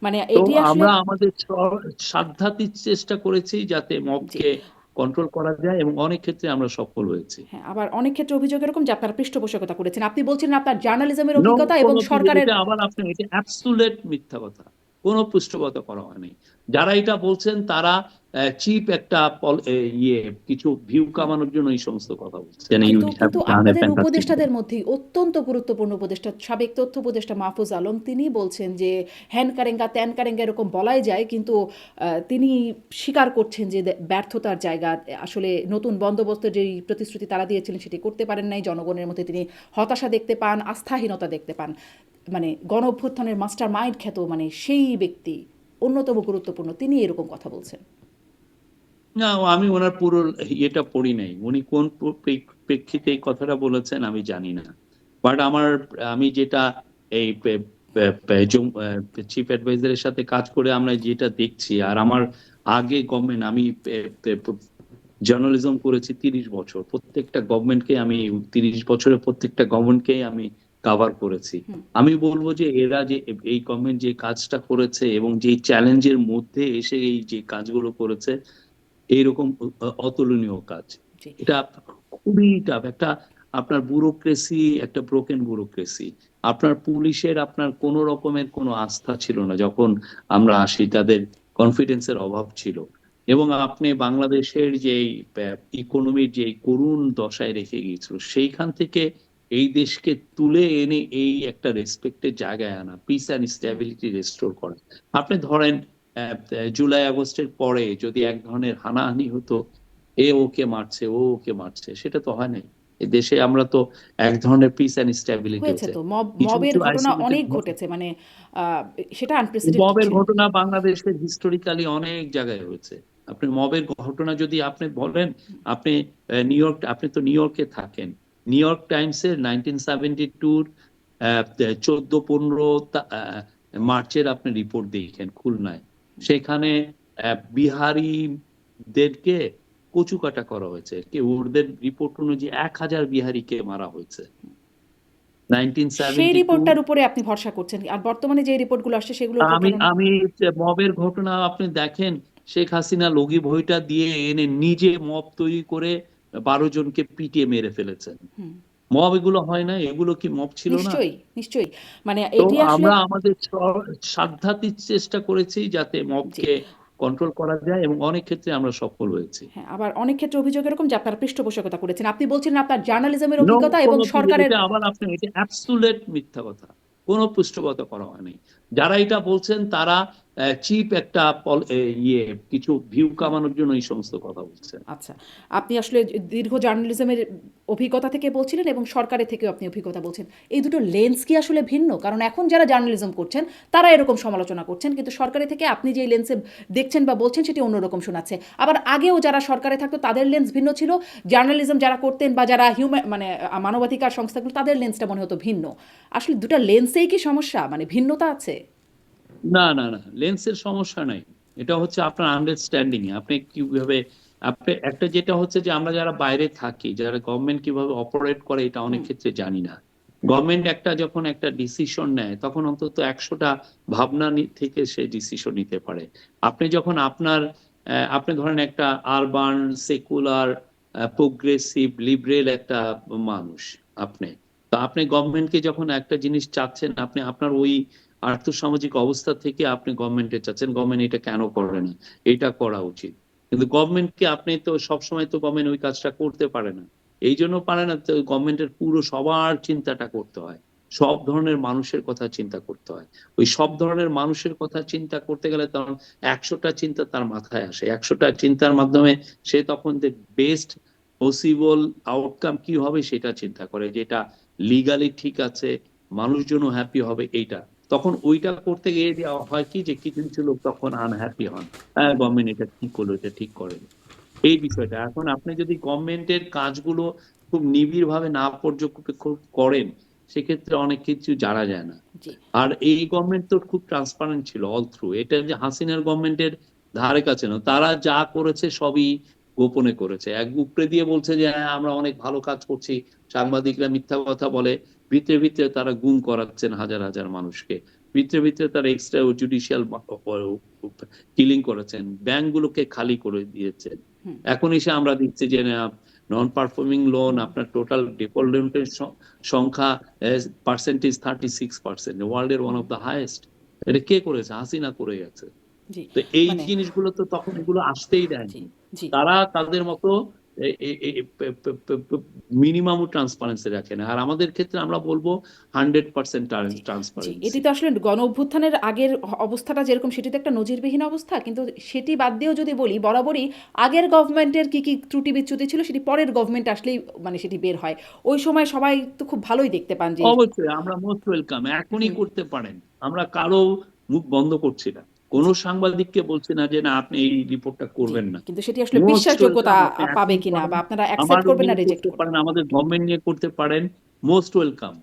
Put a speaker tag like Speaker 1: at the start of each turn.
Speaker 1: মানে
Speaker 2: তো
Speaker 1: এটি আসলে
Speaker 2: আমরা আমাদের সাধ্যাতি চেষ্টা করেছি যাতে
Speaker 1: জি।
Speaker 2: মবকে কন্ট্রোল করা যায়, এবং অনেক ক্ষেত্রে আমরা সফল হয়েছি।
Speaker 1: হ্যাঁ, আবার অনেক ক্ষেত্রে অভিযোগ এরকম যে আপনারা পৃষ্ঠপোষকতা করেছেন। আপনি বলছিলেন আপনার জার্নালিজমের
Speaker 2: নো,
Speaker 1: অভিজ্ঞতা এবং
Speaker 2: কোনো
Speaker 1: সরকারের
Speaker 2: এটা আবার আপনি এটা অ্যাবসুলেট মিথ্যা কথা। কোনো পৃষ্ঠপোষকতা করা হয়নি। যারা এটা বলছেন তারা চিপ একটা ইয়ে কিছু ভিউ
Speaker 1: হুম।
Speaker 2: কামানোর জন্য এই সমস্ত কথা বলছেন। ইউ
Speaker 1: কিন্তু
Speaker 2: হ্যাভ
Speaker 1: কিন্তু
Speaker 2: ডান এ
Speaker 1: আপনাদের
Speaker 2: ফ্যান্টাস্টিক জব।
Speaker 1: উপদেষ্টাদের মধ্যেই অত্যন্ত গুরুত্বপূর্ণ উপদেষ্টা সাবেক তথ্য উপদেষ্টা মাহফুজ আলম তিনি বলছেন যে হ্যান কারেঙ্গা ত্যান কারেঙ্গা এরকম বলাই যায়, কিন্তু তিনি স্বীকার করছেন যে ব্যর্থতার জায়গা। আসলে নতুন বন্দোবস্তের যেই প্রতিশ্রুতি তারা দিয়েছিলেন সেটি করতে পারেন নাই। জনগণের মধ্যে তিনি হতাশা দেখতে পান, আস্থাহীনতা দেখতে পান। মানে গণ অভ্যুত্থানের মাস্টার মাইন্ড খ্যাত মানে সেই ব্যক্তি অন্যতম গুরুত্বপূর্ণ, তিনি এরকম কথা বলছেন।
Speaker 2: না, আমি ওনার পুরো ইয়েটা পড়ি নাই। উনি কোন প্রেক্ষিতে এই কথাটা বলেছেন আমি জানি না। বাট আমি যেটা এই চিফ অ্যাডভাইজারের সাথে কাজ করে আমরা যেটা দেখছি, আর আমার আগে গভর্নমেন্ট, আমি জার্নালিজম করেছি 30 বছর, প্রত্যেকটা গভর্নমেন্টকে আমি 30 বছরের প্রত্যেকটা গভর্নমেন্টকে আমি কাভার করেছি। আমি বলবো যে এরা যে এই গভর্নমেন্ট যে কাজটা করেছে এবং যে চ্যালেঞ্জের মধ্যে এসে এই যে কাজগুলো করেছে, এইরকম অতুলনীয় কাজ।
Speaker 1: জি।
Speaker 2: এটা খুবই টাফ একটা। আপনার ব্যুরোক্রেসি, একটা ব্রোকেন ব্যুরোক্রেসি। আপনার পুলিশের আপনার কোনো রকমের কোনো আস্থা ছিল না যখন আমরা আসি, তাদের কনফিডেন্সের অভাব ছিল। এবং আপনি বাংলাদেশের যে ইকোনমির যে করুণ দশায় রেখে গিয়েছিল, সেইখান থেকে এই দেশকে তুলে এনে এই একটা রেসপেক্টের জায়গায় আনা, পিস অ্যান্ড স্টেবিলিটি রেস্টোর করা। আপনি ধরেন জুলাই আগস্টের পরে যদি এক ধরনের হানাহানি হতো, এ ওকে মারছে, ও ওকে মারছে, সেটা তো হয় নাই। এ দেশে আমরা তো এক ধরনের পিস অ্যান্ড স্টেবিলিটি
Speaker 1: হয়েছে
Speaker 2: হচ্ছে।
Speaker 1: তো, মব
Speaker 2: কিছু
Speaker 1: মবের
Speaker 2: কিছু
Speaker 1: ঘটনা
Speaker 2: আইসোলেটেড
Speaker 1: অনেক ঘটেছে, মানে সেটা আনপ্রেসিডেন্টেড
Speaker 2: মবের
Speaker 1: ছিল।
Speaker 2: ঘটনা বাংলাদেশের হিস্টোরিক্যালি অনেক জায়গায় হয়েছে। আপনি মবের ঘটনা যদি আপনি বলেন, আপনি আপনি তো নিউ ইয়র্কে থাকেন। নিউ ইয়র্ক টাইমসের 1972 14-15 মার্চের আপনি রিপোর্ট দেখেন খুলনায়। সেখানে বিহারিদেরকে কচুকাটা করা হয়েছে, ওদের রিপোর্ট অনুযায়ী 1000 বিহারিকে মারা হয়েছে
Speaker 1: সেই
Speaker 2: 1972।
Speaker 1: রিপোর্টটার উপরে আপনি ভরসা করছেন, আর বর্তমানে যে রিপোর্টগুলো আসছে সেগুলোর উপর
Speaker 2: আমি
Speaker 1: কেন না?
Speaker 2: আমি মবের ঘটনা আপনি দেখেন, শেখ হাসিনা লগি বইটা দিয়ে এনে নিজে মব তৈরি করে 12 জনকে পিটিয়ে মেরে ফেলেছেন। মব এগুলো হয় না? এগুলো কি মব ছিল না?
Speaker 1: নিশ্চয়ই, নিশ্চয়ই। মানে
Speaker 2: তো
Speaker 1: এটি আসলে
Speaker 2: আমরা আমাদের সাধ্যাতিক চেষ্টা করেছি যাতে
Speaker 1: জি।
Speaker 2: মবকে কন্ট্রোল করা যায়, এবং অনেক ক্ষেত্রে আমরা সফল হয়েছি।
Speaker 1: হ্যাঁ, আবার অনেক ক্ষেত্রে অভিযোগ এরকম যে আপনারা পৃষ্ঠপোষকতা করেছেন। আপনি বলছিলেন আপনার জার্নালিজমের
Speaker 2: নো,
Speaker 1: অভিজ্ঞতা এবং
Speaker 2: কোনো
Speaker 1: সরকারের
Speaker 2: এটা আবার আপনি এটা অ্যাবসুলেট মিথ্যা কথা। কোনো পৃষ্ঠপোষকতা করা হয়নি। যারা এটা বলছেন তারা চিপ একটা ইয়ে কিছু ভিউ কামানোর জন্য এই সমস্ত কথা বলছেন।
Speaker 1: আচ্ছা। আপনি আসলে দীর্ঘ জার্নালিজমের অভিজ্ঞতা থেকে বলছিলেন এবং সরকারের থেকেও আপনি অভিজ্ঞতা বলছেন। এই দুটো লেন্স কি আসলে ভিন্ন? কারণ এখন যারা জার্নালিজম করছেন তারা এরকম সমালোচনা করছেন। কিন্তু সরকারি থেকে আপনি যেই লেন্সে দেখছেন বা বলছেন সেটি অন্যরকম শোনাচ্ছে। আবার আগেও যারা সরকারে থাকতো তাদের লেন্স ভিন্ন ছিল। জার্নালিজম যারা করতেন বা যারা মানে মানবাধিকার সংস্থাগুলো তাদের লেন্সটা মনে হতো ভিন্ন। আসলে দুটো লেন্সেই কি সমস্যা? মানে ভিন্নতা আছে?
Speaker 2: না, না, না, লেন্সের সমস্যা নাই। এটা হচ্ছে আপনার আন্ডারস্ট্যান্ডিং এ আপনি কিভাবে, আপনি একটা যেটা হচ্ছে যে আমরা যারা বাইরে থাকি, যারা গভর্নমেন্ট কিভাবে অপারেট করে এটা অনেক
Speaker 1: হুম।
Speaker 2: ক্ষেত্রে জানি না। গভর্নমেন্ট একটা যখন একটা ডিসিশন নেয় তখন অন্তত 100টা ভাবনা থেকে সে ডিসিশন নিতে পারে। আপনি যখন আপনি ধরেন একটা আরবান সেকুলার প্রোগ্রেসিভ লিবারেল একটা মানুষ, আপনি তো আপনি গভর্নমেন্টকে যখন একটা জিনিস চাচ্ছেন, আপনি আপনার ওই আর্থসামাজিক অবস্থা থেকে আপনি গভর্নমেন্টে চাচ্ছেন, গভর্নমেন্ট এটা কেন করে না, এটা করা উচিত। কিন্তু গভর্নমেন্টকে আপনি তো সবসময় তো গভর্নমেন্ট ওই কাজটা করতে পারে না। এই জন্য পারে না, তো গভর্নমেন্টের পুরো সবার চিন্তাটা করতে হয়, সব ধরনের মানুষের কথা চিন্তা করতে হয়। ওই সব ধরনের মানুষের কথা চিন্তা করতে গেলে তখন 100টা চিন্তা তার মাথায় আসে, 100টা চিন্তার মাধ্যমে সে তখন বেস্ট পসিবল আউটকাম কি হবে সেটা চিন্তা করে, যেটা লিগালি ঠিক আছে, মানুষজনও হ্যাপি হবে এইটা। তখন ওইটা করতে গিয়ে হয় কি যে কিছু কিছু লোক তখন আনহ্যাপি হন। হ্যাঁ, গভর্নমেন্ট এটা ঠিক করলো, এটা ঠিক করেনি, এই বিষয়টা। এখন আপনি যদি গভর্নমেন্টের কাজগুলো খুব নিবিড় ভাবে না পর্যবেক্ষণ করেন, সেক্ষেত্রে অনেক কিছু জানা যায় না।
Speaker 1: জি।
Speaker 2: আর এই গভর্নমেন্ট তো খুব ট্রান্সপারেন্ট ছিল অল থ্রু। এটা যে হাসিনার গভর্নমেন্টের ধারে কাছে না, তারা যা করেছে সবই গোপনে করেছে। এক উপরে দিয়ে বলছে যে হ্যাঁ আমরা অনেক ভালো কাজ করছি, সাংবাদিকরা মিথ্যা কথা বলে, ভিতরে ভিতরে তারা গুম করাচ্ছেন হাজার হাজার মানুষকে। ভিতরে ভিতরে তারা এক্সট্রা জুডিশিয়াল কিলিং করেছেন, ব্যাংকগুলোকে খালি করে দিয়েছেন।
Speaker 1: হুম।
Speaker 2: এখন এসে আমরা দেখছি যে নন পারফর্মিং লোন, আপনার টোটাল ডিফল্টের সংখ্যা পার্সেন্টেজ 36%, ওয়ার্ল্ডের ওয়ান অফ দ্য হাইয়েস্ট। এটা কে করেছে? হাসিনা করে গেছে।
Speaker 1: জি
Speaker 2: তো এই
Speaker 1: মানে
Speaker 2: জিনিসগুলো তো তখন এগুলো আসতেই
Speaker 1: জি
Speaker 2: দেয়নি।
Speaker 1: জি
Speaker 2: তারা তাদের মতো মিনিমাম ট্রান্সপারেন্সি রাখে না। আর আমাদের ক্ষেত্রে আমরা বলবো 100%
Speaker 1: জি জি, এটি
Speaker 2: ট্রান্সপারেন্সি।
Speaker 1: তো আসলে গণ অভ্যুত্থানের আগের অবস্থাটা যেরকম সেটি তো একটা নজিরবিহীন অবস্থা, কিন্তু সেটি বাদ দিয়েও যদি বলি বরাবরই আগের গভর্নমেন্টের কি কি ত্রুটি বিচ্যুতি ছিল সেটি পরের গভর্নমেন্ট আসলেই মানে সেটি বের হয়। ওই সময় সবাই তো খুব ভালোই দেখতে পান যে
Speaker 2: অবশ্যই আমরা মোস্ট ওয়েলকাম, এখনই
Speaker 1: হুম,
Speaker 2: করতে পারেন। আমরা কারো মুখ বন্ধ করছি না, কোন
Speaker 1: জি
Speaker 2: সাংবাদিককে বলছি না যে না আপনি এই রিপোর্টটা
Speaker 1: জি,
Speaker 2: করবেন না।
Speaker 1: কিন্তু সেটি আসলে
Speaker 2: মোস্ট
Speaker 1: বিশ্বাসযোগ্যতা
Speaker 2: ওয়েলকাম, আপনি
Speaker 1: পাবে
Speaker 2: এখনই
Speaker 1: কিনা
Speaker 2: করেন,
Speaker 1: বা আপনারা
Speaker 2: আমার
Speaker 1: অ্যাকসেপ্ট করবেন
Speaker 2: নিয়ে
Speaker 1: না রিজেক্ট
Speaker 2: করতে
Speaker 1: করবেন।
Speaker 2: পারেন, আমাদের গভর্নমেন্ট নিয়ে করতে পারেন, মোস্ট ওয়েলকাম।